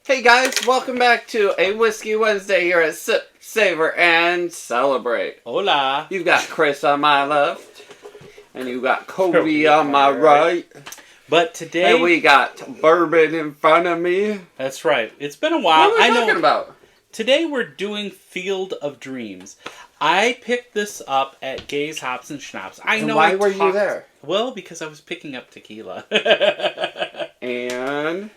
Hey guys, welcome back to a Whiskey Wednesday here at Sip, Savor, and Celebrate. Hola. You've got Chris on my left, and you got Kobe on my right. But today... And we got bourbon in front of me. That's right. It's been a while. What are we talking about? Today we're doing Field of Dreams. I picked this up at Gay's Hops and Schnapps. Why were you there? Well, because I was picking up tequila. And...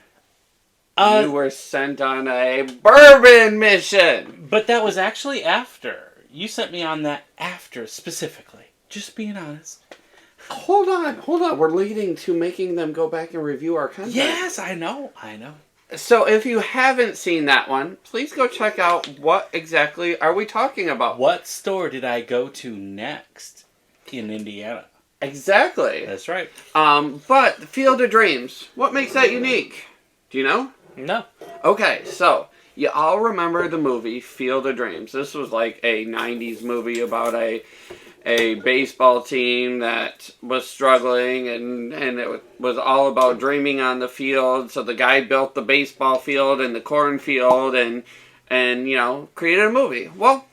you were sent on a bourbon mission. But that was actually after. You sent me on that after, specifically. Just being honest. Hold on. We're leading to making them go back and review our content. Yes, I know. So if you haven't seen that one, please go check out what exactly are we talking about. What store did I go to next in Indiana? Exactly. That's right. But Field of Dreams, what makes that unique? Do you know? No. Okay, so you all remember the movie Field of Dreams. This was like a 90s movie about a baseball team that was struggling, and it was all about dreaming on the field. So the guy built the baseball field and the cornfield and created a movie. Well,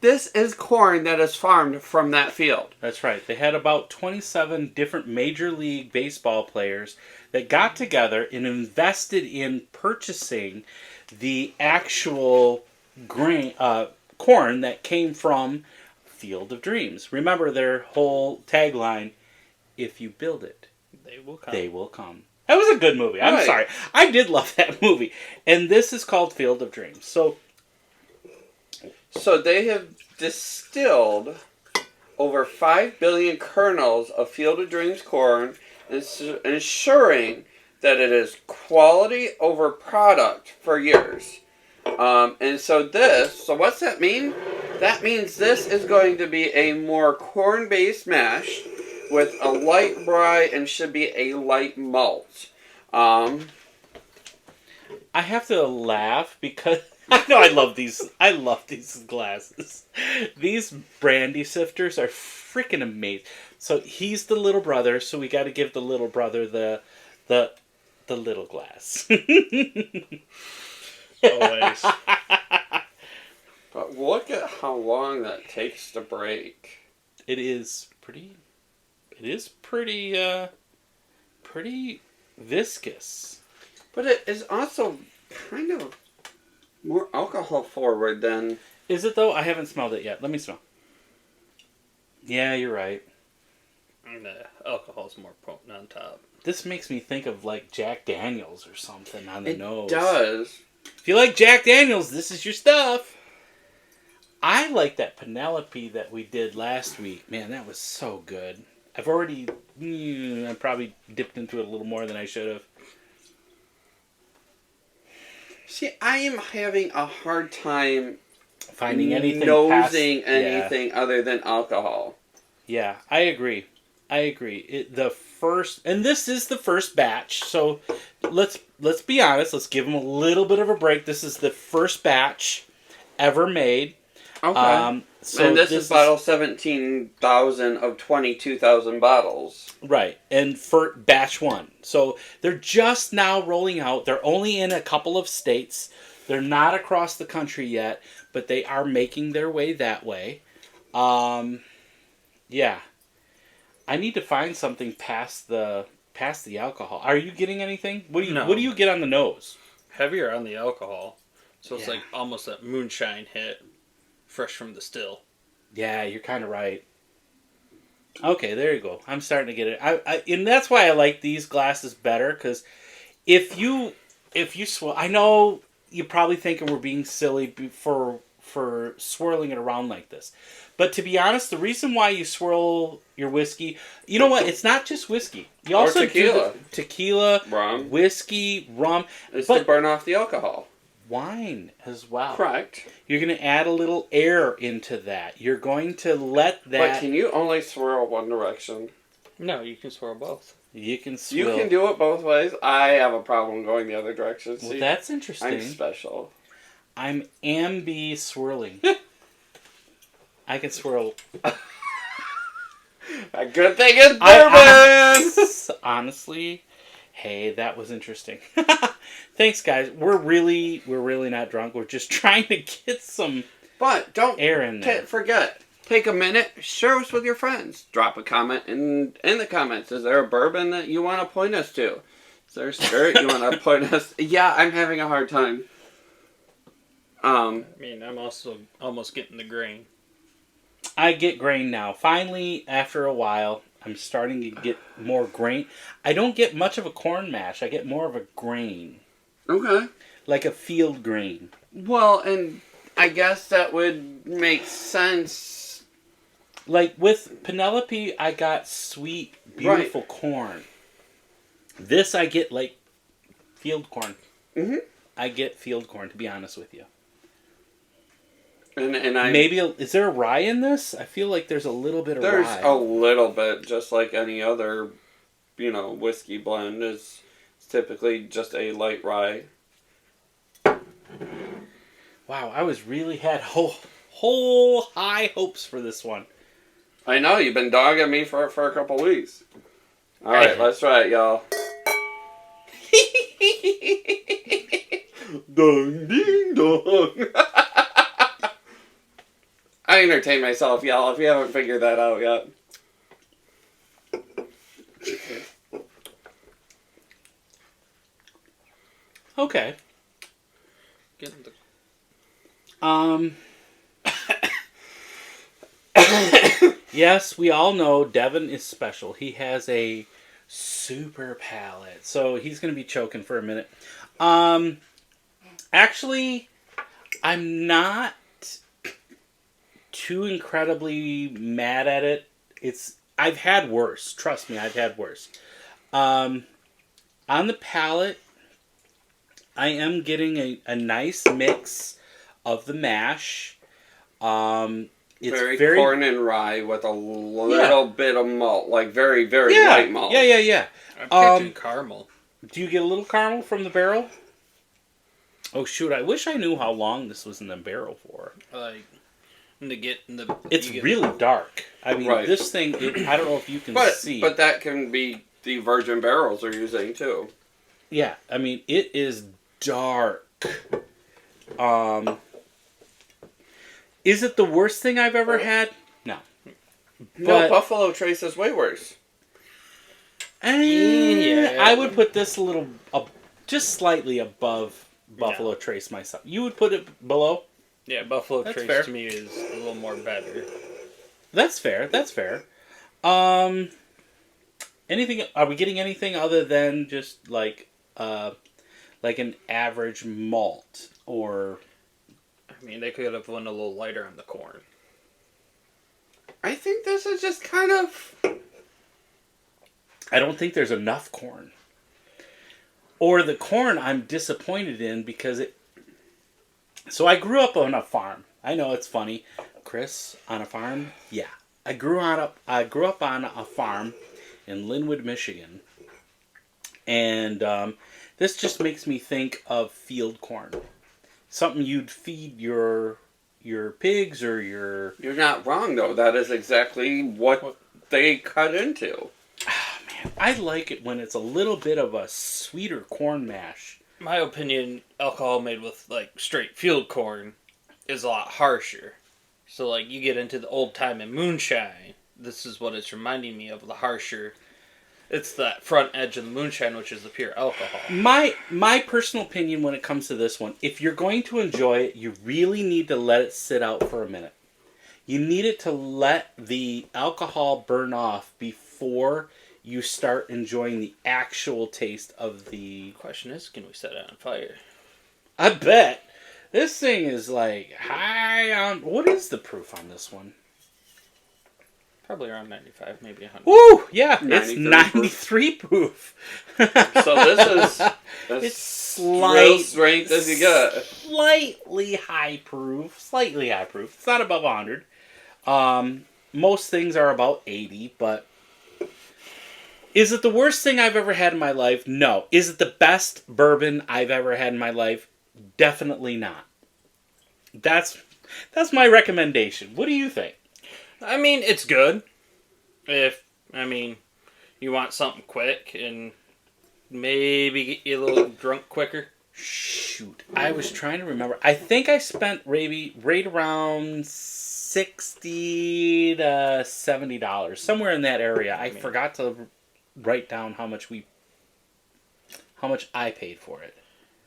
this is corn that is farmed from that field. That's right. They had about 27 different Major League Baseball players that got together and invested in purchasing the actual corn that came from Field of Dreams. Remember their whole tagline, if you build it, they will come. That was a good movie. I'm sorry. I did love that movie. And this is called Field of Dreams. So they have distilled over 5 billion kernels of Field of Dreams corn, ensuring that it is quality over product for years. So what's that mean? That means this is going to be a more corn-based mash with a light rye and should be a light malt. I have to laugh because I know I love these glasses. These brandy sifters are freaking amazing. So he's the little brother, so we got to give the little brother the little glass. Always. But look at how long that takes to break. It is pretty viscous. But it is also kind of more alcohol forward than... Is it though? I haven't smelled it yet. Let me smell. Yeah, you're right. And the alcohol's more potent on top. This makes me think of like Jack Daniels or something on the nose. It does. If you like Jack Daniels, this is your stuff. I like that Penelope that we did last week. Man, that was so good. I probably dipped into it a little more than I should have. See, I am having a hard time finding anything anything other than alcohol. Yeah, I agree. And this is the first batch, so let's be honest. Let's give them a little bit of a break. This is the first batch ever made. Okay. And this is bottle 17,000 of 22,000 bottles. Right, and for batch 1. So they're just now rolling out. They're only in a couple of states. They're not across the country yet, but they are making their way that way. Yeah. I need to find something past the alcohol. Are you getting anything? What do you get on the nose? Heavier on the alcohol. So it's like almost that moonshine hit. Fresh from the still. Yeah, you're kind of right. Okay, there you go. I'm starting to get it. And that's why I like these glasses better, because if you swirl, I know you're probably thinking we're being silly for swirling it around like this. But to be honest, the reason why you swirl your whiskey, you know what? It's not just whiskey. You also tequila. Do tequila, rum, whiskey, rum. It's to burn off the alcohol. Wine as well. Correct. You're going to add a little air into that. You're going to let that... But can you only swirl one direction? No, you can swirl both. You can swirl. You can do it both ways. I have a problem going the other direction. Well, that's interesting. I'm special. I'm ambi swirling. I can swirl. A good thing is bourbon! Honestly, hey, that was interesting. Thanks, guys. We're really not drunk. We're just trying to get some But don't air in there. forget. Take a minute, share us with your friends. Drop a comment in the comments. Is there a bourbon that you want to point us to? Is there a spirit you want to point us? Yeah, I'm having a hard time. I mean, I'm also almost getting the grain. I get grain now. Finally, after a while, I'm starting to get more grain. I don't get much of a corn mash. I get more of a grain. Okay. Like a field grain. Well, and I guess that would make sense. Like with Penelope, I got sweet, beautiful corn. This I get like field corn. Mm-hmm. I get field corn, to be honest with you. And I maybe is there a rye in this? I feel like there's a little bit of rye. There's a little bit, just like any other, whiskey blend is typically just a light rye. Wow, I was really had whole high hopes for this one. I know, you've been dogging me for a couple weeks. Alright, let's try it, y'all. Dong, ding, dong. I entertain myself, y'all, if you haven't figured that out yet. Okay. Getting the... Yes, we all know Devin is special. He has a super palate, so he's going to be choking for a minute. Actually, I'm not too incredibly mad at it. I've had worse. Trust me, I've had worse. On the palate, I am getting a nice mix of the mash. It's very corn and rye with a little bit of malt, like very, very light malt. Yeah. I'm catching caramel. Do you get a little caramel from the barrel? Oh shoot! I wish I knew how long this was in the barrel for. It's really dark. I mean, this thing. I don't know if you can see. But that can be the virgin barrels they're using too. Yeah, I mean it is dark. Is it the worst thing I've ever had? No. No, Buffalo Trace is way worse. I would put this a little, just slightly above Buffalo Trace myself. You would put it below? Yeah, Buffalo Trace fair. to me is a little more better. That's fair. Anything? Are we getting anything other than just like an average malt or? I mean, they could have went a little lighter on the corn. I think this is just kind of... I don't think there's enough corn. Or the corn I'm disappointed in because it... So I grew up on a farm. I know it's funny. Chris, on a farm? Yeah. I grew up on a farm in Linwood, Michigan. And this just makes me think of field corn. Something you'd feed your pigs or your... You're not wrong, though. That is exactly what they cut into. Oh, man. I like it when it's a little bit of a sweeter corn mash. My opinion, alcohol made with, straight field corn is a lot harsher. So, you get into the old-time moonshine. This is what it's reminding me of, the harsher... It's that front edge of the moonshine, which is the pure alcohol. My personal opinion when it comes to this one, if you're going to enjoy it, you really need to let it sit out for a minute. You need it to let the alcohol burn off before you start enjoying the actual taste of the... The question is, can we set it on fire? I bet. This thing is high on... What is the proof on this one? Probably around 95, maybe 100. Woo! Yeah, it's 93 proof. So this is it's real strength as you get. Slightly high proof. It's not above 100. Most things are about 80, but is it the worst thing I've ever had in my life? No. Is it the best bourbon I've ever had in my life? Definitely not. That's my recommendation. What do you think? I mean, it's good. You want something quick and maybe get you a little drunk quicker. Shoot, I was trying to remember. I think I spent maybe right around $60 to $70, somewhere in that area. I forgot to write down how much I paid for it.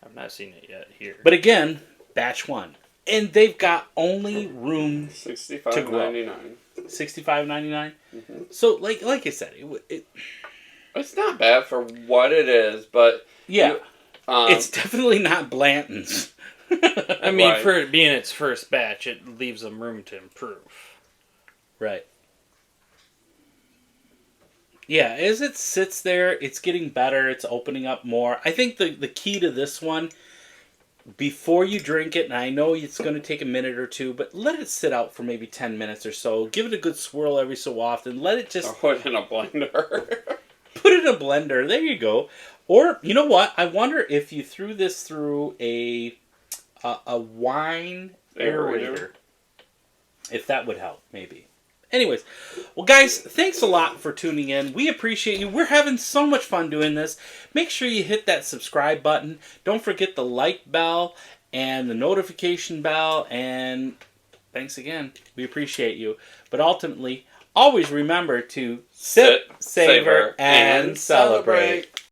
I've not seen it yet here. But again, batch 1. And they've got only room $65.99. $65.99. Mm-hmm. So, like I said, It's not bad for what it is, but yeah, it's definitely not Blanton's. I mean, Right. for it being its first batch, it leaves them room to improve. Right. Yeah, as it sits there, it's getting better. It's opening up more. I think the key to this one, before you drink it, and I know it's going to take a minute or two, but let it sit out for maybe 10 minutes or so. Give it a good swirl every so often. Let it just... Or put it in a blender. Put it in a blender. There you go. Or, you know what? I wonder if you threw this through a wine aerator. If that would help, maybe. Anyways, well, guys, thanks a lot for tuning in. We appreciate you. We're having so much fun doing this. Make sure you hit that subscribe button. Don't forget the like bell and the notification bell. And thanks again. We appreciate you. But ultimately, always remember to sip, savor, and celebrate.